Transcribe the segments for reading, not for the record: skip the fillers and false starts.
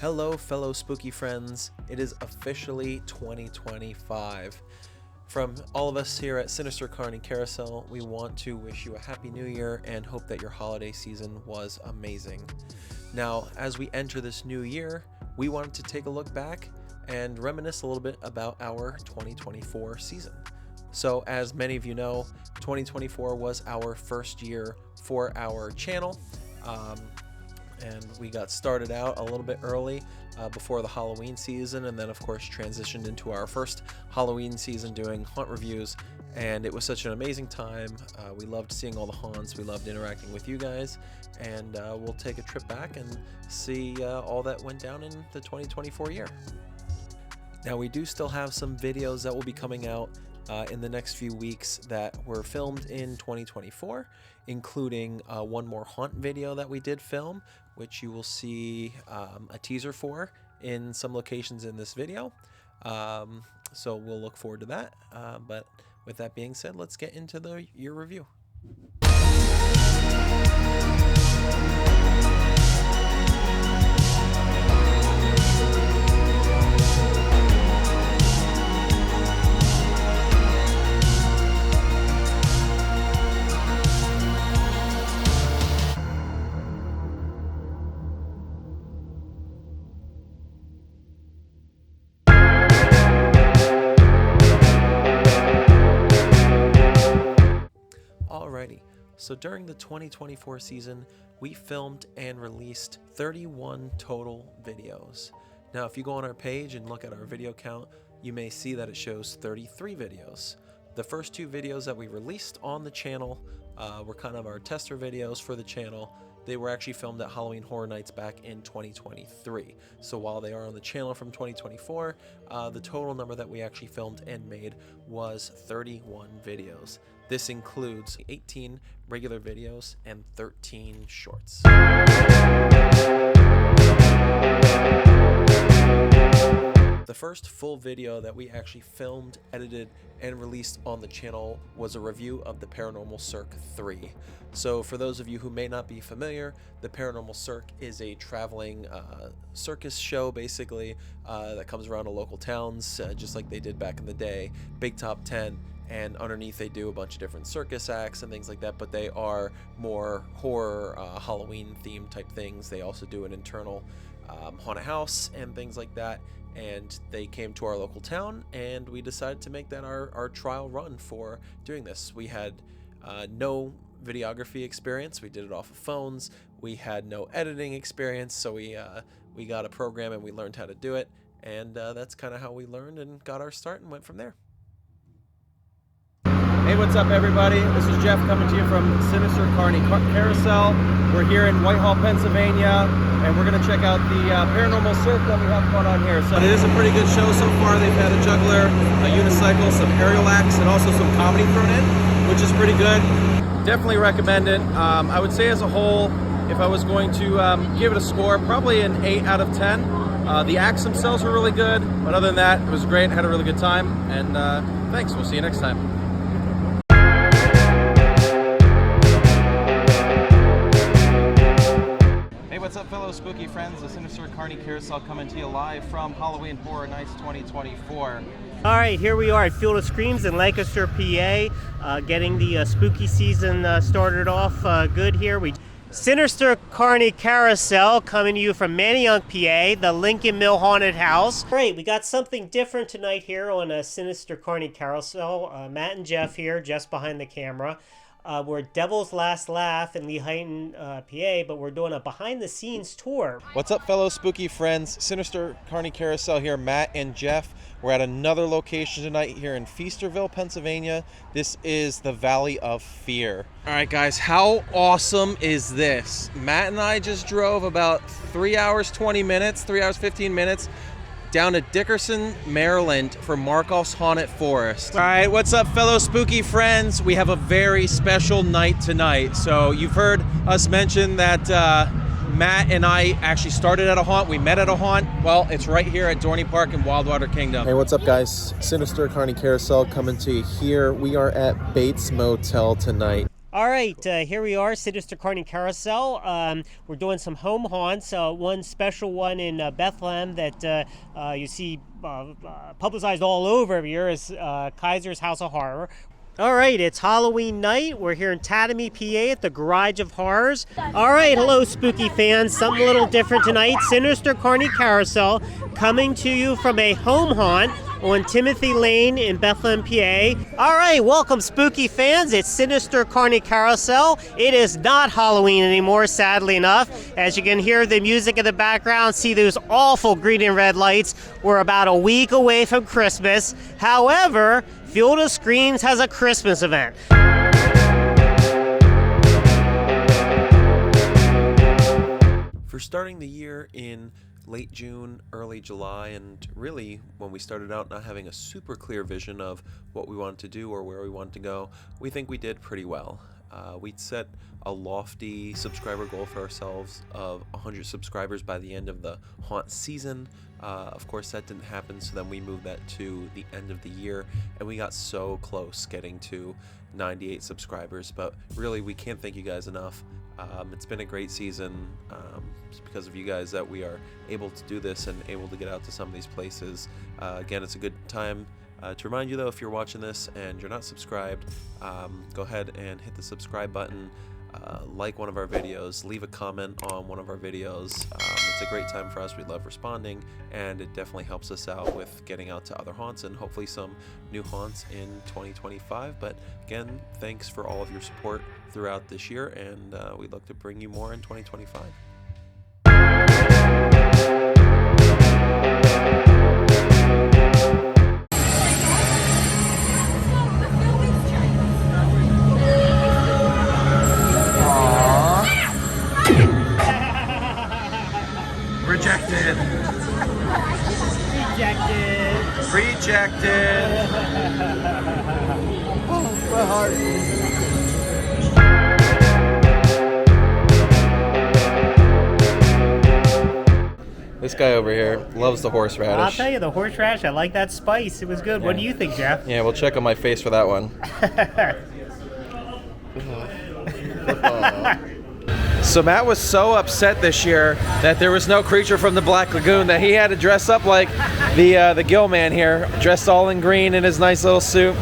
Hello, fellow spooky friends. It is officially 2025. From all of us here at Sinister Carny Carousel, we want to wish you a happy new year and hope that your holiday season was amazing. Now, as we enter this new year, we wanted to take a look back and reminisce a little bit about our 2024 season. So, as many of you know, 2024 was our first year for our channel. And we got started out a little bit early before the Halloween season, and then of course transitioned into our first Halloween season doing haunt reviews, and it was such an amazing time. We loved seeing all the haunts, we loved interacting with you guys, and we'll take a trip back and see all that went down in the 2024 year. Now, we do still have some videos that will be coming out in the next few weeks that were filmed in 2024, including one more haunt video that we did film, which you will see a teaser for in some locations in this video. So we'll look forward to that. But with that being said, let's get into the year review. Alrighty, so during the 2024 season, we filmed and released 31 total videos. Now, if you go on our page and look at our video count, you may see that it shows 33 videos. The first two videos that we released on the channel were kind of our tester videos for the channel. They were actually filmed at Halloween Horror Nights back in 2023. So while they are on the channel from 2024, the total number that we actually filmed and made was 31 videos. This includes 18 regular videos and 13 shorts. The first full video that we actually filmed, edited, and released on the channel was a review of the Paranormal Cirque 3. So for those of you who may not be familiar, the Paranormal Cirque is a traveling circus show, basically, that comes around to local towns, just like they did back in the day. Big top tent, and underneath they do a bunch of different circus acts and things like that, but they are more horror, Halloween themed type things. They also do an internal haunted house and things like that. And they came to our local town, and we decided to make that our trial run for doing this. We had no videography experience. We did it off of phones. We had no editing experience, so we got a program and we learned how to do it. And that's kind of how we learned and got our start and went from there. Hey, what's up everybody? This is Jeff coming to you from Sinister Carny Carousel. We're here in Whitehall, Pennsylvania, and we're going to check out the Paranormal Cirque that we have going on here. So it is a pretty good show so far. They've had a juggler, a unicycle, some aerial acts, and also some comedy thrown in, which is pretty good. Definitely recommend it. I would say as a whole, if I was going to give it a score, probably an 8 out of 10. The acts themselves were really good, but other than that, it was great. Had a really good time, and thanks. We'll see you next time. What's up, fellow spooky friends? The Sinister Carny Carousel coming to you live from Halloween Horror Nights 2024. All right, here we are at Field of Screams in Lancaster, PA, getting the spooky season started off good here. Sinister Carny Carousel coming to you from Manayunk, PA, the Lincoln Mill Haunted House. All right, we got something different tonight here on Sinister Carny Carousel. Matt and Jeff here, just behind the camera. We're Devil's Last Laugh in Lehighton, PA, but we're doing a behind-the-scenes tour. What's up, fellow spooky friends? Sinister Carny Carousel here, Matt and Jeff. We're at another location tonight here in Feasterville, Pennsylvania. This is the Valley of Fear. All right, guys, how awesome is this? Matt and I just drove about 3 hours, 20 minutes, 3 hours, 15 minutes, down to Dickerson, Maryland for Markoff's Haunted Forest. All right, what's up, fellow spooky friends? We have a very special night tonight. So you've heard us mention that Matt and I actually started at a haunt. We met at a haunt. Well, it's right here at Dorney Park in Wildwater Kingdom. Hey, what's up, guys? Sinister Carny Carousel coming to you here. We are at Bates Motel tonight. All right, here we are, Sinister Carny Carousel. We're doing some home haunts. One special one in Bethlehem that you see publicized all over every year is Kaiser's House of Horror. All right, it's Halloween night. We're here in Tatamy, PA at the Garage of Horrors. All right, hello, spooky fans. Something a little different tonight. Sinister Carny Carousel coming to you from a home haunt on Timothy Lane in Bethlehem, PA. All right, welcome, spooky fans. It's Sinister Carny Carousel. It is not Halloween anymore, sadly enough. As you can hear the music in the background, see those awful green and red lights. We're about a week away from Christmas. However, Field of Screams has a Christmas event. For starting the year in late June, early July, and really when we started out not having a super clear vision of what we wanted to do or where we wanted to go, we think we did pretty well. We'd set a lofty subscriber goal for ourselves of 100 subscribers by the end of the haunt season. Of course, that didn't happen, so then we moved that to the end of the year, and we got so close getting to 98 subscribers, but really we can't thank you guys enough. It's been a great season. It's because of you guys that we are able to do this and able to get out to some of these places. Again, it's a good time to remind you, though, if you're watching this and you're not subscribed, go ahead and hit the subscribe button, like one of our videos, leave a comment on one of our videos. It's a great time for us. We love responding, and it definitely helps us out with getting out to other haunts and hopefully some new haunts in 2025. But again, thanks for all of your support throughout this year, and we look to bring you more in 2025. Rejected. Rejected. Rejected. Oh, my heart. This guy over here loves the horseradish. I'll tell you, the horseradish, I like that spice. It was good. What do you think, Jeff? Yeah, we'll check on my face for that one. So Matt was so upset this year that there was no creature from the Black Lagoon that he had to dress up like the Gill Man here, dressed all in green in his nice little suit.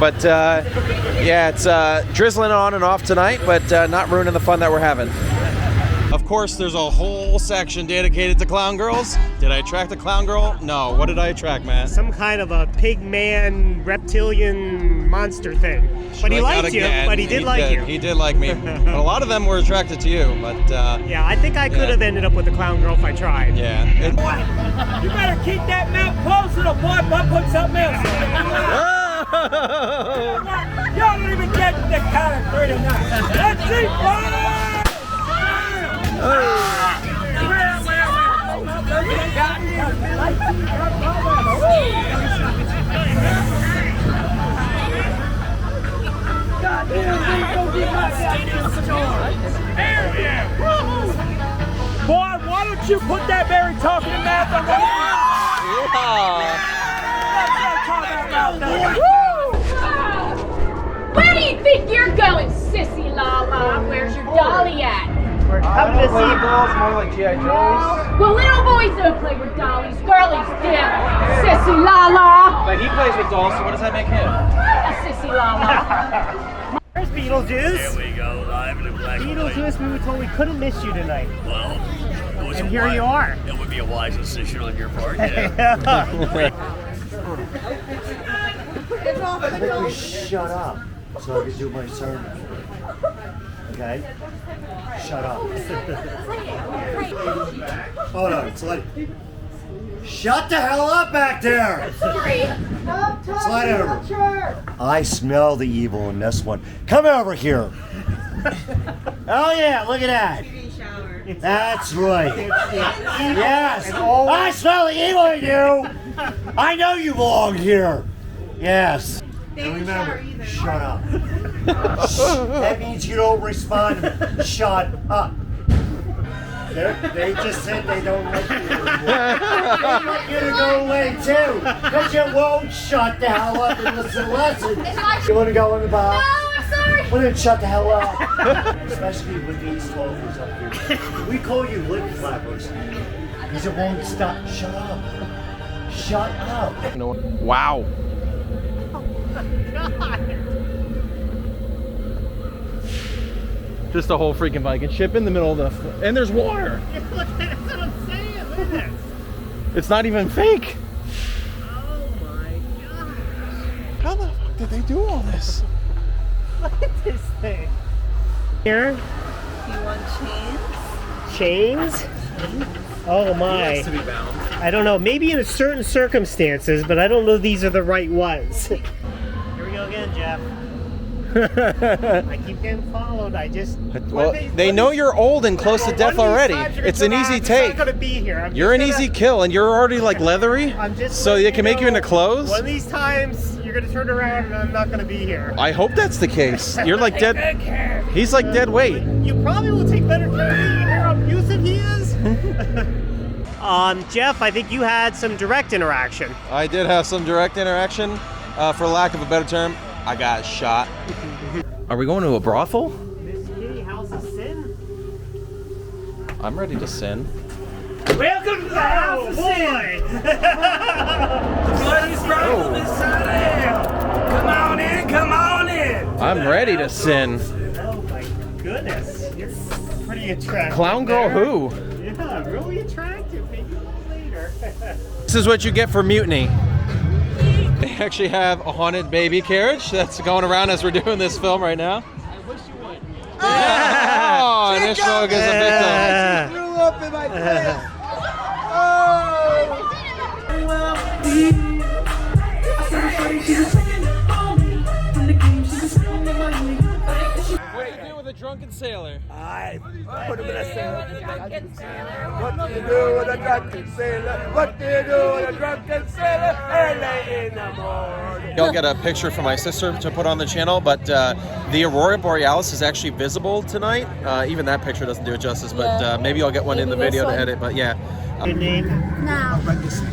But yeah, it's drizzling on and off tonight, but not ruining the fun that we're having. Of course, there's a whole section dedicated to clown girls. Did I attract a clown girl? No. What did I attract, Matt? Some kind of a pig man, reptilian monster thing. But he liked you. But he did like you. He did like me. But a lot of them were attracted to you. But yeah, I think I could have ended up with a clown girl if I tried. Yeah. You better keep that mouth closed, little boy. I'll put something else in. Y'all don't even get the count of 3 tonight. Let's see, boy! Boy, why don't you put that very talking mouth on the Where do you think you're going, sissy la la? Where's your dolly at? We're coming to see dolls, more like G.I. Joes. Well, little boys don't play with dollies. Girlies do. Sissy la la. But he plays with dolls, so what does that make him? A sissy la la. There's Beetlejuice. Here we go, live in the black and white. Beetlejuice, we were told we couldn't miss you tonight. Well, it was And a here you are. It would be a wise decision on your part, yeah. Shut up so I can do my sermon. Okay? Shut up. Hold on, it's like. Shut the hell up back there! Slide over. I smell the evil in this one. Come over here. Oh yeah, look at that. That's right. Yes. I smell the evil in you. I know you belong here. Yes. And remember, shut up. That means you don't respond to me. Shut up. They just said they don't like you anymore. They want you to go away too, because you won't shut the hell up and listen to lessons. You want to go in the bar? No, I'm sorry. Well then shut the hell up. Especially with these smokers up here. We call you lip flappers. Because it won't stop. Shut up. Shut up. Wow. Just a whole freaking Viking ship in the middle of the... And there's water. That's what I'm saying. Look at this. It's not even fake. Oh my gosh. How the fuck did they do all this? Look at this thing. Here. You want chains? Chains? Oh my. To be bound. I don't know. Maybe in certain circumstances, but I don't know these are the right ones. Here we go again, Jeff. I keep getting followed. I just... Well, they know you're old and close to death already. It's an easy take. I'm not gonna be here. You're an easy kill, and you're already like leathery. So they can make you into clothes. One of these times, you're gonna turn around and I'm not gonna be here. I hope that's the case. You're like dead. He's like dead weight. You probably will take better care of me. You hear how abusive he is? Jeff, I think you had some direct interaction. I did have some direct interaction. For lack of a better term, I got shot. Are we going to a brothel? Miss Kitty, House of Sin? I'm ready to sin. Welcome to the House of Sin. Bloody struggle inside of hell. Come on in, come on in. I'm ready to sin. Oh my goodness. You're pretty attractive. Clown girl there. who? Yeah, really attractive. Maybe a little later. This is what you get for mutiny. They actually have a haunted baby carriage that's going around as we're doing this film right now. I wish you would. Oh, initial is a victim. Grew up in my place. What do you do with a drunken sailor? I put him in a sailor. What do you do with a drunken sailor? What do you do with a drunken sailor? Early in the morning. I'll get a picture for my sister to put on the channel, but the Aurora Borealis is actually visible tonight. Even that picture doesn't do it justice, but maybe I'll get one in the video to edit, but yeah. Good name? No. Horrendous name.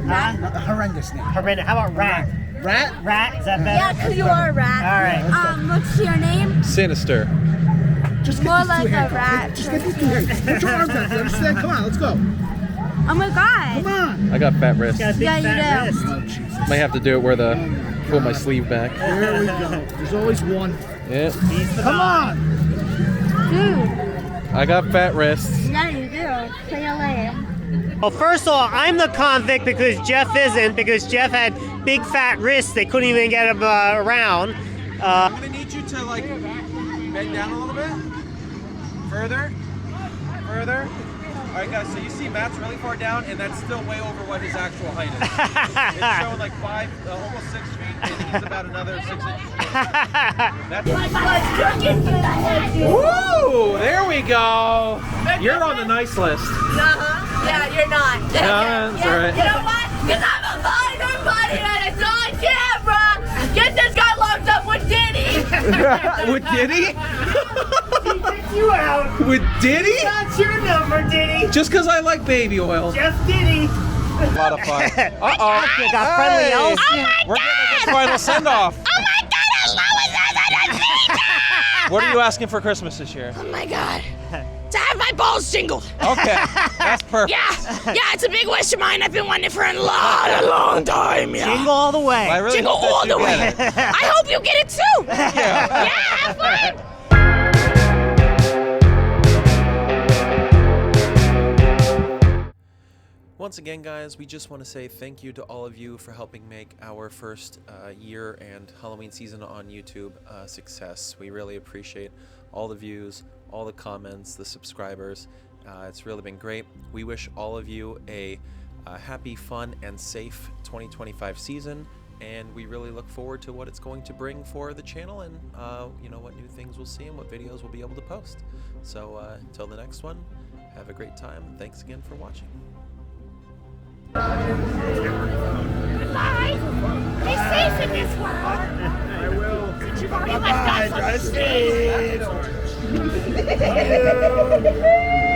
Huh? Horrendous name. Horrendous. How about Rat? Rat? Rat? Is that better? Yeah, because you are a rat. All right. What's your name? Sinister. Just More get these like two a haircuts. rat. Just get these two haircuts. Put your arms out. You understand? Come on, let's go. Oh my god. Come on. I got fat wrists. Got a big Yeah, you fat do. wrist. Oh, Jesus. Might have to do it where the pull my sleeve back. There we go. There's always one. Yeah. He's the Come dog. on. Dude. I got fat wrists. Yeah, you do. Say your name. Well, first of all, I'm the convict because Jeff isn't, because Jeff had big fat wrists. They couldn't even get him around. I'm gonna need you to like bend down a little bit. Further. Further. All right, guys. So you see Matt's really far down, and that's still way over what his actual height is. It's showing like almost 6 feet, and he's about another 6 inches. That's Woo! There we go. You're on the nice list. Yeah, you're not. No, that's all right. You know what? Because I'm a minor buddy and it's on camera. Get this guy locked up with Diddy. With Diddy? He kicked you out. With Diddy? That's your number, Diddy. Just because I like baby oil. Jeff Diddy. A lot of fun. Uh-oh. You got friendly elves. We're getting a good final send-off. Oh my god, I love it. What are you asking for Christmas this year? Oh my god. To have my balls jingled. Okay, that's perfect. Yeah, it's a big wish of mine. I've been wanting it for a long time. Yeah. Jingle all the way. Well, I really Jingle hope that all you the way. get it. I hope you get it too. Yeah. Have fun. Once again, guys, we just want to say thank you to all of you for helping make our first year and Halloween season on YouTube a success. We really appreciate all the views, all the comments, the subscribers. It's really been great. We wish all of you a happy, fun, and safe 2025 season, and we really look forward to what it's going to bring for the channel and you know, what new things we'll see and what videos we'll be able to post. So until the next one, have a great time. Thanks again for watching. Goodbye. Be safe in this world. I will. Since you've already left us.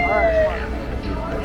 All right.